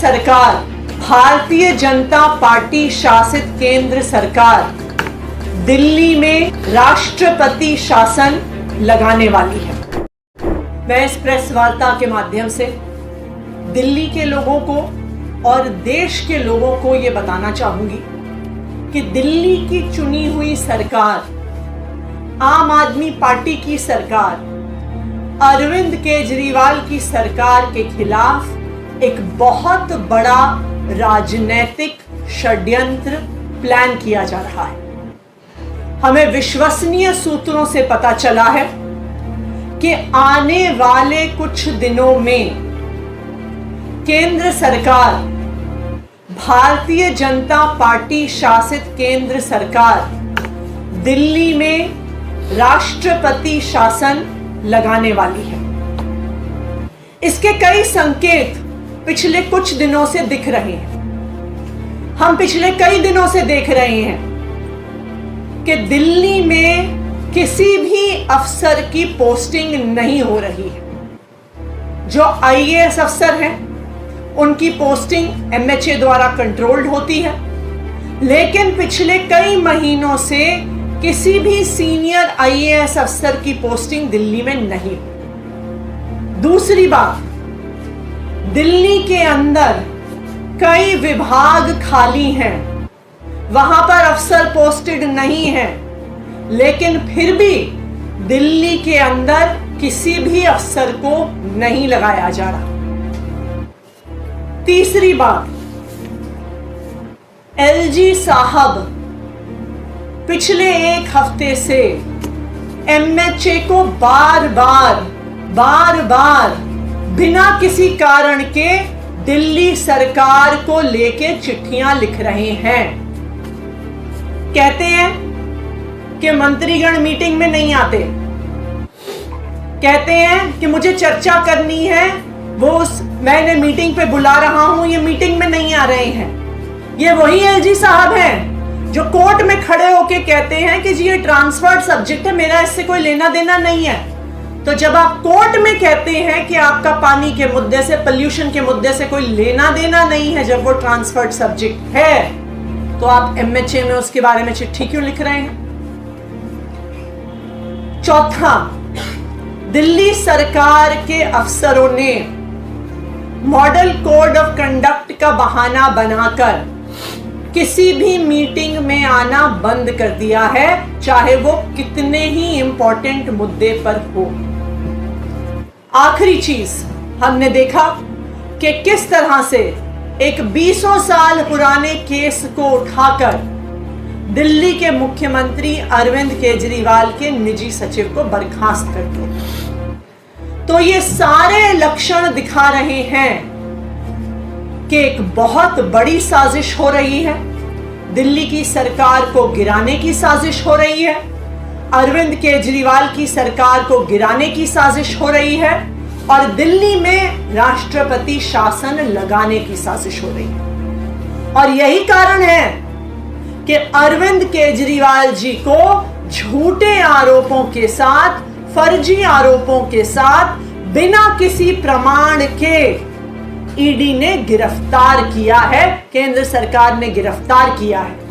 सरकार, भारतीय जनता पार्टी शासित केंद्र सरकार दिल्ली में राष्ट्रपति शासन लगाने वाली है। मैं इस प्रेस वार्ता के माध्यम से दिल्ली के लोगों को और देश के लोगों को ये बताना चाहूंगी कि दिल्ली की चुनी हुई सरकार, आम आदमी पार्टी की सरकार, अरविंद केजरीवाल की सरकार के खिलाफ एक बहुत बड़ा राजनीतिक षड्यंत्र प्लान किया जा रहा है। हमें विश्वसनीय सूत्रों से पता चला है कि आने वाले कुछ दिनों में केंद्र सरकार, भारतीय जनता पार्टी शासित केंद्र सरकार दिल्ली में राष्ट्रपति शासन लगाने वाली है। इसके कई संकेत पिछले कुछ दिनों से दिख रहे हैं। हम पिछले कई दिनों से देख रहे हैं कि दिल्ली में किसी भी अफसर की पोस्टिंग नहीं हो रही है। जो आईएएस अफसर हैं उनकी पोस्टिंग एमएचए द्वारा कंट्रोल्ड होती है, लेकिन पिछले कई महीनों से किसी भी सीनियर आईएएस अफसर की पोस्टिंग दिल्ली में नहीं। दूसरी बात, दिल्ली के अंदर कई विभाग खाली हैं, वहां पर अफसर पोस्टेड नहीं है, लेकिन फिर भी दिल्ली के अंदर किसी भी अफसर को नहीं लगाया जा रहा। तीसरी बात, एलजी साहब पिछले एक हफ्ते से एमएचए को बार बार बिना किसी कारण के दिल्ली सरकार को लेके चिट्ठियां लिख रहे हैं। कहते हैं कि मंत्रीगण मीटिंग में नहीं आते, कहते हैं कि मुझे चर्चा करनी है, मैंने मीटिंग पे बुला रहा हूं, ये मीटिंग में नहीं आ रहे हैं। ये वही एलजी साहब हैं जो कोर्ट में खड़े होके कहते हैं कि जी ये ट्रांसफर्ड सब्जेक्ट है, मेरा इससे कोई लेना देना नहीं है। तो जब आप कोर्ट में कहते हैं कि आपका पानी के मुद्दे से, पोल्यूशन के मुद्दे से कोई लेना देना नहीं है, जब वो ट्रांसफर्ड सब्जेक्ट है, तो आप एमएचए में उसके बारे में चिट्ठी क्यों लिख रहे हैं? चौथा, दिल्ली सरकार के अफसरों ने मॉडल कोड ऑफ कंडक्ट का बहाना बनाकर किसी भी मीटिंग में आना बंद कर दिया है, चाहे वो कितने ही इंपॉर्टेंट मुद्दे पर हो। आखिरी चीज, हमने देखा कि किस तरह से एक 20 साल पुराने केस को उठाकर दिल्ली के मुख्यमंत्री अरविंद केजरीवाल के निजी सचिव को बर्खास्त कर दिया। तो ये सारे लक्षण दिखा रहे हैं कि एक बहुत बड़ी साजिश हो रही है, दिल्ली की सरकार को गिराने की साजिश हो रही है, अरविंद केजरीवाल की सरकार को गिराने की साजिश हो रही है, और दिल्ली में राष्ट्रपति शासन लगाने की साजिश हो रही है। और यही कारण है कि अरविंद केजरीवाल जी को झूठे आरोपों के साथ, फर्जी आरोपों के साथ, बिना किसी प्रमाण के ईडी ने गिरफ्तार किया है, केंद्र सरकार ने गिरफ्तार किया है।